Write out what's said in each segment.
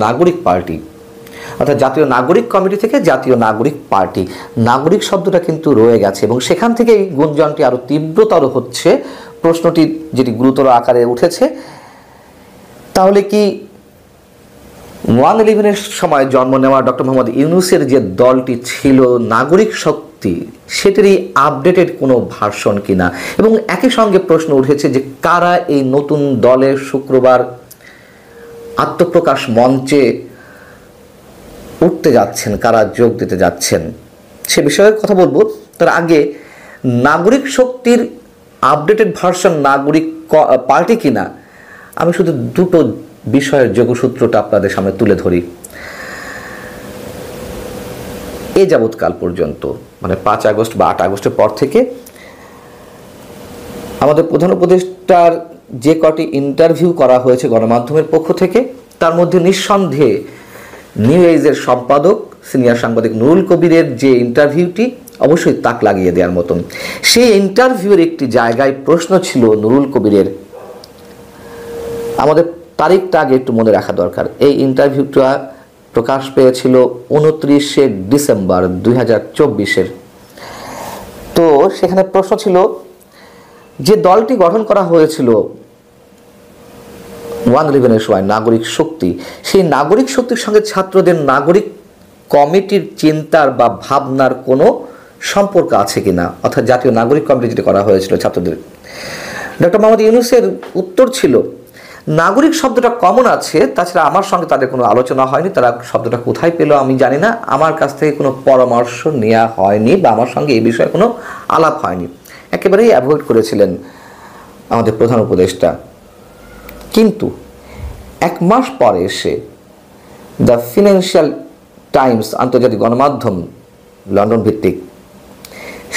নাগরিক পার্টি, অর্থাৎ জাতীয় নাগরিক কমিটি থেকে জাতীয় নাগরিক পার্টি, নাগরিক শব্দটা কিন্তু রয়ে গেছে এবং সেখান থেকেই গুঞ্জনটি আরও তীব্রতর হচ্ছে। প্রশ্নটি যেটি গুরুতর আকারে উঠেছে, তাহলে কি 1/11-এর সময় জন্ম নেওয়া ডক্টর মোহাম্মদ ইউনূসের যে দলটি ছিল নাগরিক শক্তি, সেটারই আপডেটেড কোনো ভার্সন কিনা? এবং একই সঙ্গে প্রশ্ন উঠেছে যে কারা এই নতুন দলের শুক্রবার আত্মপ্রকাশ মঞ্চে উঠতে যাচ্ছেন, কারা যোগ দিতে যাচ্ছেন, সে বিষয়ে কথা বলবো। তার আগে নাগরিক শক্তির আপডেটেড ভার্সন নাগরিক পার্টি কিনা, আমি শুধু দুটো বিষয়ের যোগসূত্রটা আপনাদের সামনে তুলে ধরি। এ যাবৎকাল পর্যন্ত, মানে 5 আগস্ট বা 8 আগস্টের পর থেকে আমাদের প্রধান উপদেষ্টার যে কটি ইন্টারভিউ করা হয়েছে গণমাধ্যমের পক্ষ থেকে, তার মধ্যে নিঃসন্দেহে নিউ এজের সম্পাদক সিনিয়র সাংবাদিক নুরুল কবিরের যে ইন্টারভিউটি অবশ্যই তাক লাগিয়ে দেওয়ার মতন। সেই ইন্টারভিউয়ের একটি জায়গায় প্রশ্ন ছিল নুরুল কবিরের, আমাদের তারিখটা আগে একটু মনে রাখা দরকার। এই ইন্টারভিউটা প্রকাশ পেয়েছিল 29শে ডিসেম্বর 2024-এর। তো সেখানে প্রশ্ন ছিল যে দলটি গঠন করা হয়েছিল 1/11-এর সময় নাগরিক শক্তি, সেই নাগরিক শক্তির সঙ্গে ছাত্রদের নাগরিক কমিটির চিন্তার বা ভাবনার কোনো সম্পর্ক আছে কিনা, অর্থাৎ জাতীয় নাগরিক কমিটি যেটা করা হয়েছিল ছাত্রদের। ডক্টর মোহাম্মদ ইউনূসের উত্তর ছিল নাগরিক শব্দটা কমন আছে, তাছাড়া আমার সঙ্গে তাদের কোনো আলোচনা হয়নি, তারা শব্দটা কোথায় পেল আমি জানি না, আমার কাছ থেকে কোনো পরামর্শ নেওয়া হয়নি বা আমার সঙ্গে এই বিষয়ে কোনো আলাপ হয়নি, একেবারেই অ্যাভয়েড করেছিলেন আমাদের প্রধান উপদেষ্টা। কিন্তু 1 মাস পরে এসে দ্য ফিনান্সিয়াল টাইমস, আন্তর্জাতিক গণমাধ্যম লন্ডন ভিত্তিক,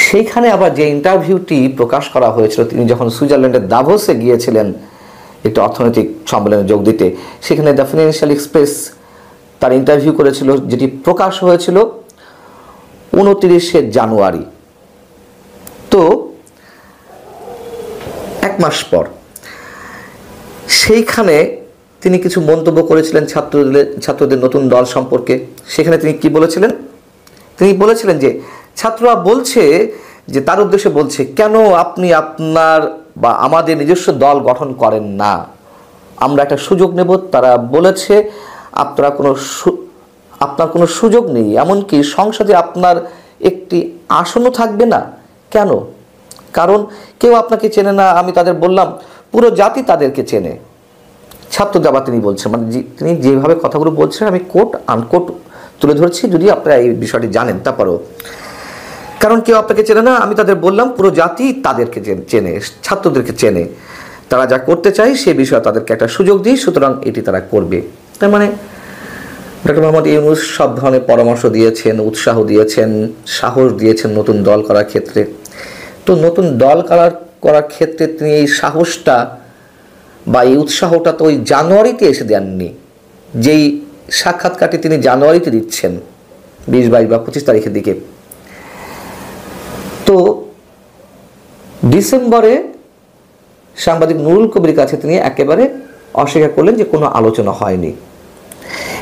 সেইখানে আবার যে ইন্টারভিউটি প্রকাশ করা হয়েছিল, তিনি যখন সুইজারল্যান্ডের দাভোসে গিয়েছিলেন একটি অর্থনৈতিক সম্মেলনে যোগ দিতে, সেখানে দ্য ফিনান্সিয়াল এক্সপ্রেস তার ইন্টারভিউ করেছিল, যেটি প্রকাশ হয়েছিল 29শে জানুয়ারি। তো 1 মাস পর সেইখানে তিনি কিছু মন্তব্য করেছিলেন ছাত্রদের নতুন দল সম্পর্কে। সেখানে তিনি কি বলেছিলেন? তিনি বলেছিলেন যে ছাত্ররা বলছে, যে তার উদ্দেশ্যে বলছে, কেন আপনি আপনার বা আমাদের নিজস্ব দল গঠন করেন না, আমরা একটা সুযোগ নেব। তারা বলেছে আপনার কোনো সুযোগ নেই, এমনকি সংসদে আপনার একটি আসনও থাকবে না। কেন? কারণ কেউ আপনাকে চেনে না। আমি তাদের বললাম পুরো জাতি তাদেরকে চেনে। ছাত্রদের আবার তিনি বলছেন, মানে তিনি যেভাবে কথাগুলো বলছেন আমি কোট আনকোট তুলে ধরছি, যদি আপনারা এই বিষয়টি জানেন তারপরও। কারণ কেউ আপনাকে চেনে না, আমি তাদের বললাম পুরো জাতি তাদেরকে চেনে, ছাত্রদেরকে চেনে, তারা যা করতে চায় সে বিষয়ে তাদেরকে একটা সুযোগ দিই, সুতরাং এটি তারা করবে। তার মানে ডক্টর মোহাম্মদ ইউনূস সব ধরনের পরামর্শ দিয়েছেন, উৎসাহ দিয়েছেন, সাহস দিয়েছেন নতুন দল করার ক্ষেত্রে। তো নতুন দল করার ক্ষেত্রে তিনি এই সাহসটা বা এই উৎসাহটা তো ওই জানুয়ারিতে এসে দেননি, যেই সাক্ষাৎকারটি তিনি জানুয়ারিতে দিচ্ছেন 20, 22 বা 25 তারিখের দিকে। তো ডিসেম্বরে সাংবাদিক নুরুল কবির কাছে তিনি একেবারে অস্বীকার করলেন যে কোনো আলোচনা হয়নি।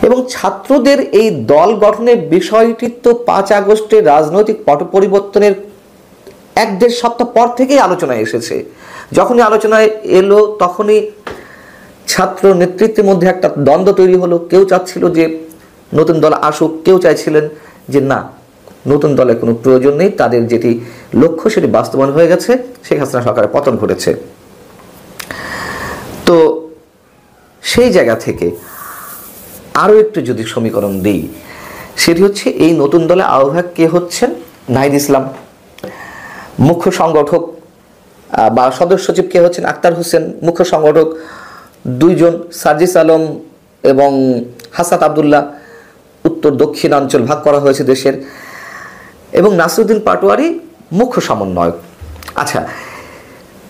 এবং ছাত্রদের এই দল গঠনের বিষয়টি তো 5 আগস্টের রাজনৈতিক পট পরিবর্তনের 1-1.5 সপ্তাহ পর থেকেই আলোচনায় এসেছে। যখনই আলোচনায় এলো তখনই ছাত্র নেতৃত্বের মধ্যে একটা দ্বন্দ্ব তৈরি হলো। কেউ চাচ্ছিল যে নতুন দল আসুক, কেউ চাইছিলেন যে না, নতুন দলের কোনো প্রয়োজন নেই, তাদের যেটি লক্ষ্য সেটি বাস্তবায়ন হয়ে গেছে, শেখ হাসিনা সরকারের পতন ঘটেছে। তো সেই জায়গা থেকে আরও একটু যদি সমীকরণ দিই, সেটি হচ্ছে এই নতুন দলে আহ্বায়ক কে হচ্ছেন? নাহিদ ইসলাম। মুখ্য সংগঠক বা সদস্য সচিব কে হচ্ছেন? আক্তার হোসেন। মুখ্য সংগঠক 2 জন, সার্জিস আলম এবং হাসান আবদুল্লাহ। উত্তর দক্ষিণাঞ্চল ভাগ করা হয়েছে দেশের। এবং নাসিরউদ্দিন পাটোয়ারি মুখ্য সমন্বয়ক। আচ্ছা,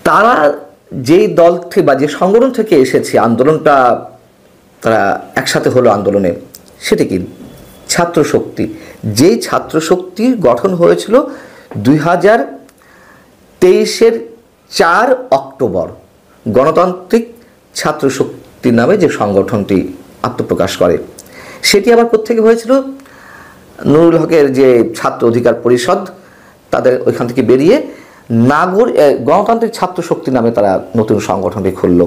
তারা যেই দল থেকে বা যে সংগঠন থেকে এসেছে, আন্দোলনটা তারা একসাথে হলো আন্দোলনে, সেটি কি? ছাত্র শক্তি। যেই ছাত্র শক্তি গঠন হয়েছিল 2023-এর 4 অক্টোবর, গণতান্ত্রিক ছাত্র শক্তি নামে যে সংগঠনটি আত্মপ্রকাশ করে। সেটি আবার কোত্থেকে হয়েছিল? নুরুল হকের যে ছাত্র অধিকার পরিষদ, তাদের ওইখান থেকে বেরিয়ে গণতান্ত্রিক ছাত্র শক্তি নামে তারা নতুন সংগঠনটি খুলল।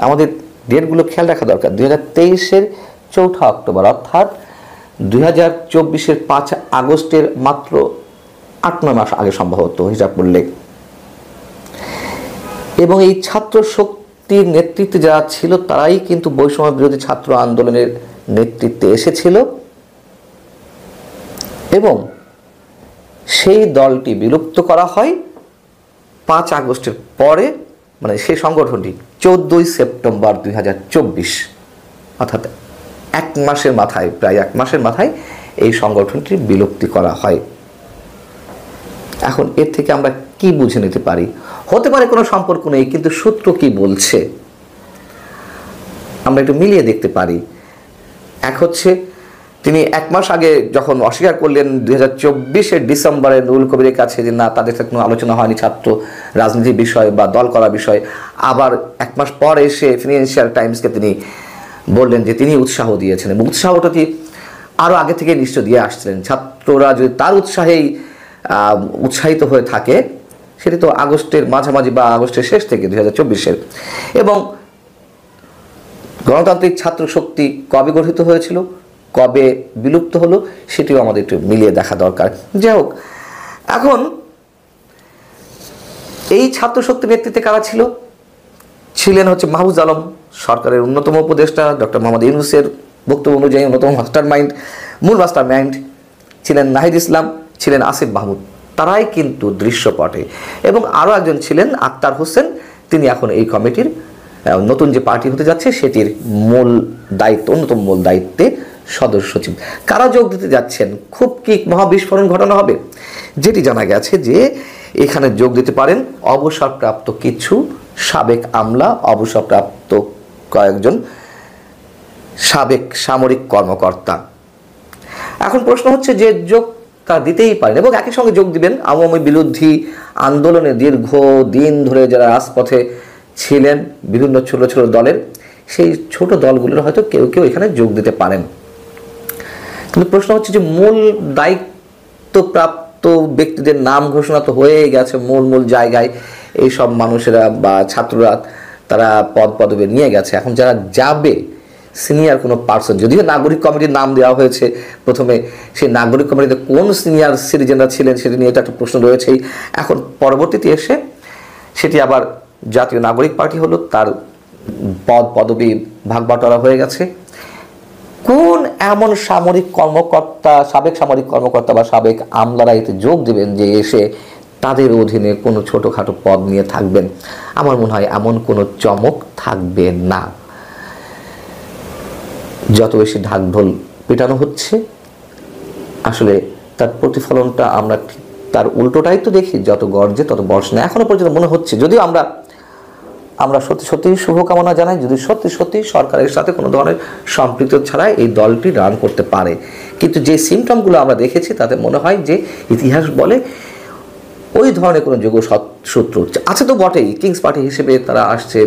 আমাদের ডেটগুলো খেয়াল রাখা দরকার। 2023-এর 4 অক্টোবর, অর্থাৎ 2024-এর 5 আগস্টের মাত্র 8-9 মাস আগে সম্ভবত হিসাব করলে। এবং এই ছাত্র শক্তির নেতৃত্বে যারা ছিল তারাই কিন্তু বৈষম্য বিরোধী ছাত্র আন্দোলনের নেতৃত্বে এসেছিল এবং সেই দলটি বিলুপ্ত করা হয় 5 আগস্টের পরে, মানে সেই সংগঠনটি 14 সেপ্টেম্বর 2024, অর্থাৎ 1 মাসের মাথায়, প্রায় 1 মাসের মাথায় এই সংগঠনটির বিলুপ্তি করা হয়। এখন এর থেকে আমরা কি বুঝে নিতে পারি? হতে পারে কোনো সম্পর্ক নেই, কিন্তু সূত্র কি বলছে আমরা একটু মিলিয়ে দেখতে পারি। এক হচ্ছে, তিনি 1 মাস আগে যখন অস্বীকার করলেন 2024-এর ডিসেম্বরে নুরুল কবিরের কাছে যে না, তাদের সাথে কোনো আলোচনা হয়নি ছাত্র রাজনীতির বিষয় বা দল করার বিষয়, আবার 1 মাস পর এসে ফিনান্সিয়াল টাইমসকে তিনি বললেন যে তিনি উৎসাহ দিয়েছেন এবং উৎসাহটা আরও আগে থেকে নিশ্চয় দিয়ে আসছিলেন। ছাত্ররা যদি তার উৎসাহেই উৎসাহিত হয়ে থাকে, সেটি তো আগস্টের মাঝামাঝি বা আগস্টের শেষ থেকে 2024-এর। এবং গণতান্ত্রিক ছাত্র শক্তি কবে গঠিত হয়েছিল, কবে বিলুপ্ত হলো, সেটিও আমাদের একটু মিলিয়ে দেখা দরকার। যাই হোক, এখন এই ছাত্র শক্তির নেতৃত্বে কারা ছিল? ছিলেন হচ্ছে মাহফুজ আলম, সরকারের অন্যতম উপদেষ্টা, ডক্টর মোহাম্মদ ইউনূসের বক্তব্য অনুযায়ী অন্যতম মূল মাস্টার মাইন্ড ছিলেন নাহিদ ইসলাম, ছিলেন আসিফ মাহমুদ। তারাই কিন্তু দৃশ্যপটে। এবং আরও একজন ছিলেন আক্তার হোসেন, তিনি এখন এই কমিটির নতুন যে পার্টি হতে যাচ্ছে সেটির অন্যতম মূল দায়িত্বে সদস্য সচিব। কারা যোগ দিতে যাচ্ছেন? খুব কি মহাবিস্ফোরণ ঘটানো হবে? যেটি জানা গেছে যে এখানে যোগ দিতে পারেন অবসরপ্রাপ্ত কিছু সাবেক আমলা, অবসরপ্রাপ্ত কয়েকজন সাবেক সামরিক কর্মকর্তা। এখন প্রশ্ন হচ্ছে যে যোগ তারা দিতেই পারেন এবং একই সঙ্গে যোগ দিবেন আওয়ামী বিরোধী আন্দোলনে দীর্ঘ দিন ধরে যারা রাজপথে ছিলেন বিভিন্ন ছোট ছোট দলের, সেই ছোট দলগুলোর হয়তো কেউ কেউ এখানে যোগ দিতে পারেন। কিন্তু প্রশ্ন হচ্ছে যে মূল দায়িত্বপ্রাপ্ত ব্যক্তিদের নাম ঘোষণা তো হয়ে গেছে মূল জায়গায়, এই সব মানুষেরা বা ছাত্ররা তারা পদবি নিয়ে গেছে। এখন যারা যাবে সিনিয়র কোনো পার্সন, যদিও নাগরিক কমিটির নাম দেওয়া হয়েছে প্রথমে, সেই নাগরিক কমিটিতে কোন সিনিয়র সিটিজেনরা ছিলেন সেটি নিয়ে এটা একটা প্রশ্ন রয়েছেই। এখন পরবর্তীতে এসে সেটি আবার জাতীয় নাগরিক পার্টি হলো, তার পদবি ভাগ বাটোয়ারা হয়ে গেছে। কোন এমন সামরিক কর্মকর্তা, সাবেক সামরিক কর্মকর্তা বা সাবেক আমলারা এতে যোগ দেবেন যে এসে তাদের অধীনে কোনো ছোটোখাটো পদ নিয়ে থাকবেন? আমার মনে হয় এমন কোনো চমক থাকবে না। যত বেশি ঢাকঢোল পেটানো হচ্ছে আসলে তার প্রতিফলনটা আমরা তার উল্টোটাই তো দেখি, যত গর্জে তত বর্ষণে। এখনো পর্যন্ত মনে হচ্ছে, যদিও আমরা সত্যি শুভকামনা জানাই, যদি সত্যি সরকারের সাথে কোনো ধরনের সম্পৃক্ত ছাড়াই এই দলটি রান করতে পারে, কিন্তু যে সিমটমগুলো আমরা দেখেছি তাতে মনে হয় যে ইতিহাস বলে ওই ধরনের কোনো যোগসূত্র আছে তো বটেই। কিংস পার্টি হিসেবে তারা আসছে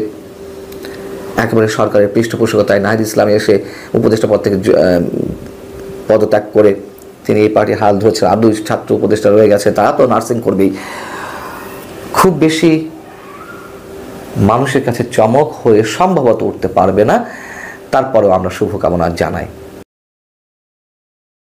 একেবারে সরকারের পৃষ্ঠপোষকতায়। নাহিদ ইসলাম এসে উপদেষ্টা পদ থেকে পদত্যাগ করে তিনি এই পার্টি হাল ধরেছেন। আরও ছাত্র উপদেষ্টা রয়ে গেছে, তারা তো নার্সিং করবেই। খুব বেশি মানুষের কাছে চমক হয়ে সম্ভবত উঠতে পারবে না, তারপরেও আমরা শুভকামনা জানাই।